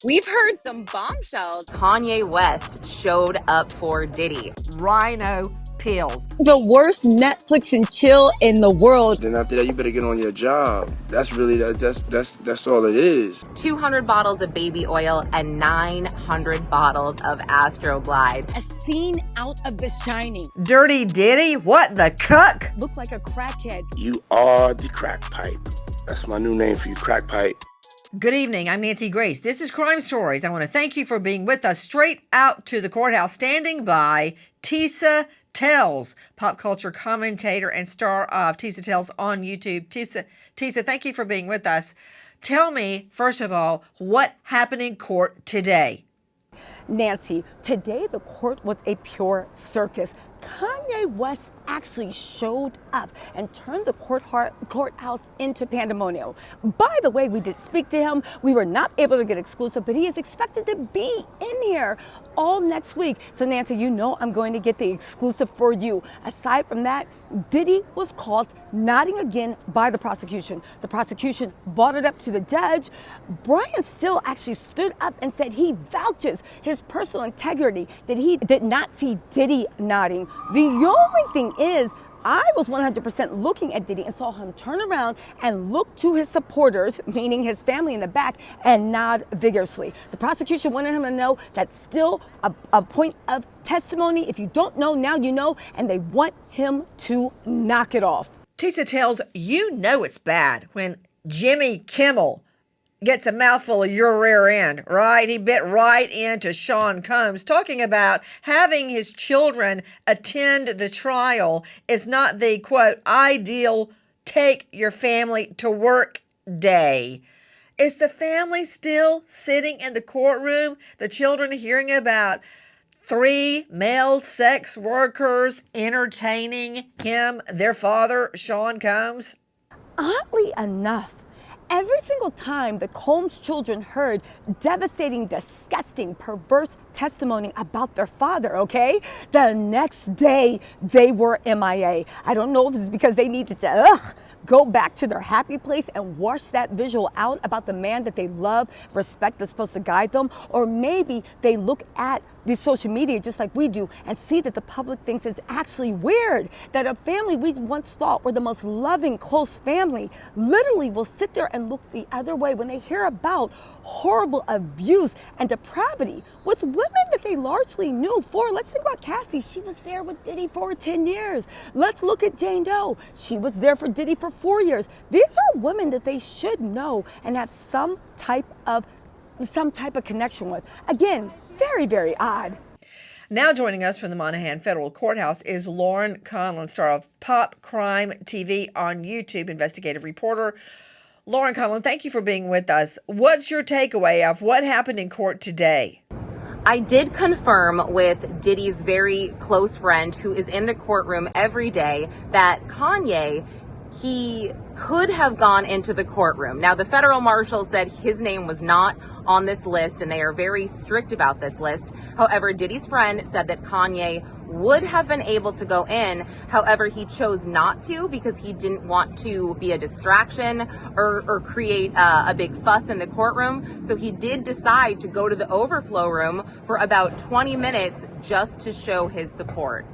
We've heard some bombshells. Kanye West showed up for Diddy. Rhino pills. The worst Netflix and chill in the world. Then after that, you better get on your job. That's really that's all it is. 200 bottles of baby oil and 900 bottles of Astroglide. A scene out of The Shining. Dirty Diddy? What the cuck? Looked like a crackhead. You are the crack pipe. That's my new name for you, crack pipe. Good evening, I'm Nancy Grace. This is Crime Stories. I want to thank you for being with us straight out to the courthouse. Standing by, Tisa Tells, pop culture commentator and star of Tisa Tells on YouTube. Tisa, thank you for being with us. Tell me, first of all, what happened in court today? Nancy, today the court was a pure circus. Kanye West actually showed up and turned the courthouse into pandemonium. By the way, we did speak to him. We were not able to get exclusive, but he is expected to be in here all next week. So Nancy, you know I'm going to get the exclusive for you. Aside from that, Diddy was caught nodding again by the prosecution. The prosecution brought it up to the judge. Brian Still actually stood up and said he vouches his personal integrity, that he did not see Diddy nodding. The only thing is, I was 100% looking at Diddy and saw him turn around and look to his supporters, meaning his family in the back, and nod vigorously. The prosecution wanted him to know that's still a point of testimony. If you don't know, now you know, and they want him to knock it off. Tisa Tells, you know it's bad when Jimmy Kimmel gets a mouthful of your rear end, right? He bit right into Sean Combs, talking about having his children attend the trial is not the, quote, ideal take your family to work day. Is the family still sitting in the courtroom? The children hearing about 3 male sex workers entertaining him, their father, Sean Combs? Oddly enough, every single time the Combs children heard devastating, disgusting, perverse testimony about their father, okay? The next day, they were MIA. I don't know if it's because they needed to, go back to their happy place and wash that visual out about the man that they love, respect, that's supposed to guide them, or maybe they look at the social media just like we do and see that the public thinks it's actually weird that a family we once thought were the most loving, close family literally will sit there and look the other way when they hear about horrible abuse and depravity with women that they largely knew for. Let's think about Cassie. She was there with Diddy for 10 years. Let's look at Jane Doe. She was there for Diddy for 4 years. These are women that they should know and have some type of connection with. Again, very, very odd. Now joining us from the Monaghan Federal Courthouse is Lauren Conlon, star of Pop Crime TV on YouTube, investigative reporter. Lauren Conlon, thank you for being with us. What's your takeaway of what happened in court today? I did confirm with Diddy's very close friend who is in the courtroom every day that Kanye, he could have gone into the courtroom. Now, the federal marshal said his name was not on this list, and they are very strict about this list. However, Diddy's friend said that Kanye would have been able to go in. However, he chose not to because he didn't want to be a distraction or create a big fuss in the courtroom. So he did decide to go to the overflow room for about 20 minutes just to show his support.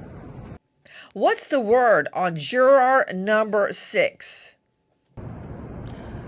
What's the word on juror number 6?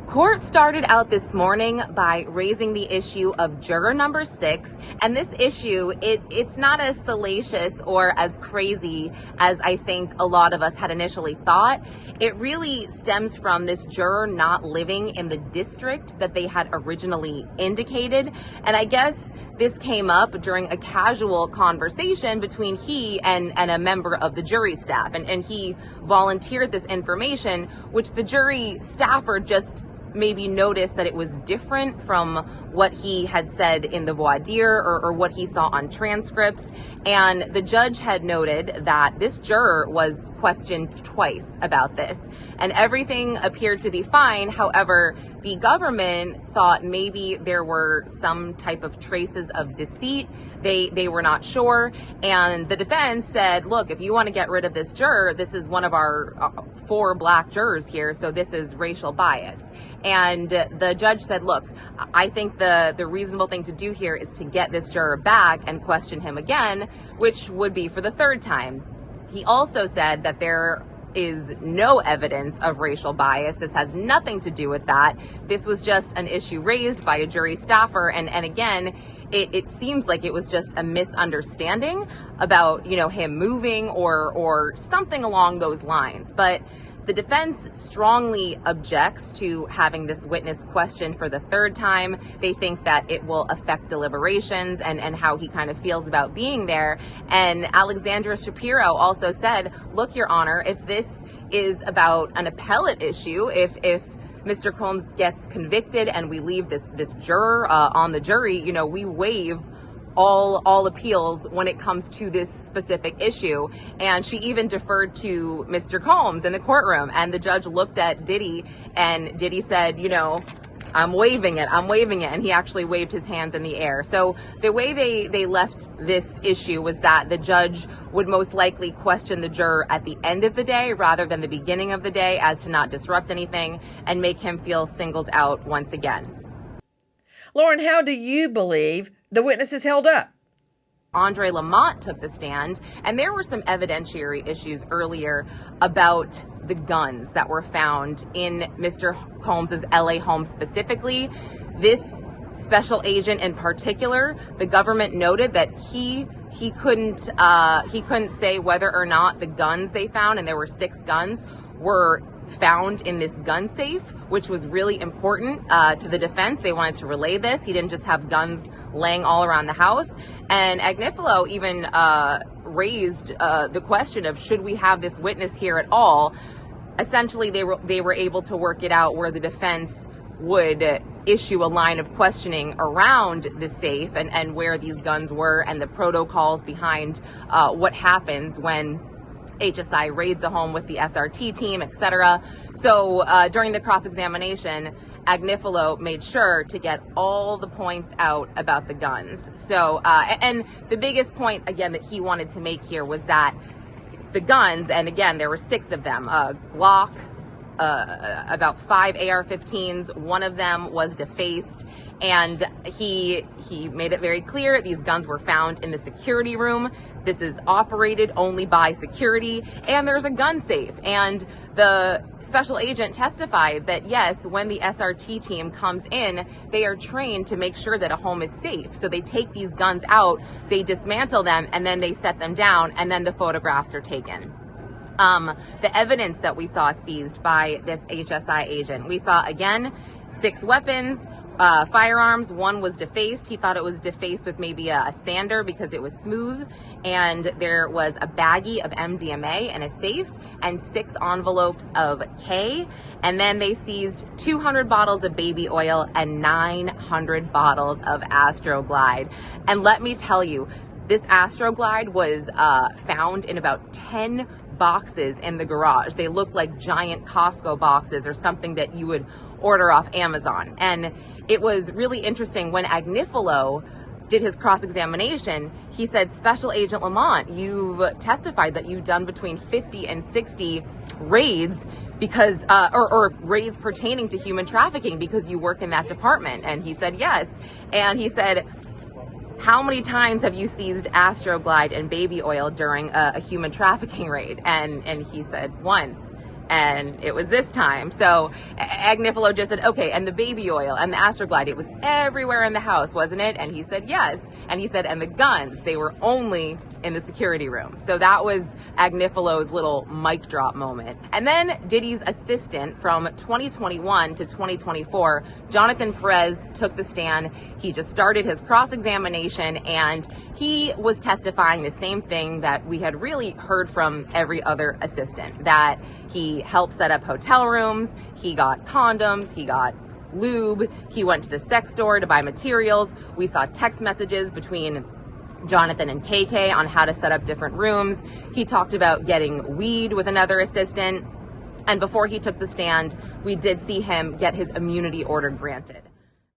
Court started out this morning by raising the issue of juror number 6, and this issue, it's not as salacious or as crazy as I think a lot of us had initially thought. It really stems from this juror not living in the district that they had originally indicated, and I guess this came up during a casual conversation between he and a member of the jury staff, and he volunteered this information, which the jury staffer just maybe noticed that it was different from what he had said in the voir dire or what he saw on transcripts. And the judge had noted that this juror was questioned twice about this, and everything appeared to be fine. However, the government thought maybe there were some type of traces of deceit. They were not sure. And the defense said, look, if you want to get rid of this juror, this is one of our 4 black jurors here, so this is racial bias. And the judge said, look, I think the reasonable thing to do here is to get this juror back and question him again, which would be for the third time. He also said that there is no evidence of racial bias. This has nothing to do with that. This was just an issue raised by a jury staffer. And again, it seems like it was just a misunderstanding about, him moving or something along those lines. But the defense strongly objects to having this witness questioned for the third time. They think that it will affect deliberations and how he kind of feels about being there. And Alexandra Shapiro also said, look, Your Honor, if this is about an appellate issue, if Mr. Combs gets convicted and we leave this juror on the jury, we waive all appeals when it comes to this specific issue. And she even deferred to Mr. Combs in the courtroom, and the judge looked at Diddy, and Diddy said, I'm waiving it, and he actually waved his hands in the air. So the way they left this issue was that the judge would most likely question the juror at the end of the day rather than the beginning of the day, as to not disrupt anything and make him feel singled out once again. Lauren, how do you believe the witnesses held up? Andre Lamont took the stand, and there were some evidentiary issues earlier about the guns that were found in Mr. Combs' LA home specifically. This special agent in particular, the government noted that he couldn't say whether or not the guns they found, and there were 6 guns, were found in this gun safe, which was really important to the defense. They wanted to relay this. He didn't just have guns laying all around the house. And Agnifilo even raised the question of, should we have this witness here at all? Essentially, they were able to work it out where the defense would issue a line of questioning around the safe and where these guns were and the protocols behind what happens when HSI raids a home with the SRT team, etc. So during the cross-examination, Agnifilo made sure to get all the points out about the guns. So, and the biggest point, again, that he wanted to make here was that the guns, and again, there were 6 of them, Glock, about 5 AR-15s, one of them was defaced, and he made it very clear these guns were found in the security room. This is operated only by security, and there's a gun safe. And the special agent testified that yes, when the SRT team comes in, they are trained to make sure that a home is safe. So they take these guns out, they dismantle them, and then they set them down, and then the photographs are taken. The evidence that we saw seized by this HSI agent, we saw, again, 6 weapons, firearms. One was defaced. He thought it was defaced with maybe a sander because it was smooth. And there was a baggie of MDMA in a safe and 6 envelopes of K. And then they seized 200 bottles of baby oil and 900 bottles of Astroglide. And let me tell you, this Astroglide was found in about 10 boxes in the garage. They look like giant Costco boxes or something that you would order off Amazon. And it was really interesting when Agnifilo did his cross-examination, he said, Special Agent Lamont, you've testified that you've done between 50 and 60 raids because, or raids pertaining to human trafficking because you work in that department. And he said, yes. And he said, how many times have you seized Astroglide and baby oil during a human trafficking raid? And he said, once. And it was this time. So Agnifilo just said, okay, and the baby oil and the Astroglide, it was everywhere in the house, wasn't it? And he said, yes. And he said, and the guns, they were only in the security room. So that was Agnifilo's little mic drop moment. And then Diddy's assistant from 2021 to 2024, Jonathan Perez, took the stand. He just started his cross-examination, and he was testifying the same thing that we had really heard from every other assistant, that he helped set up hotel rooms, he got condoms, he got lube, he went to the sex store to buy materials. We saw text messages between Jonathan and KK on how to set up different rooms. He talked about getting weed with another assistant. And before he took the stand, we did see him get his immunity order granted.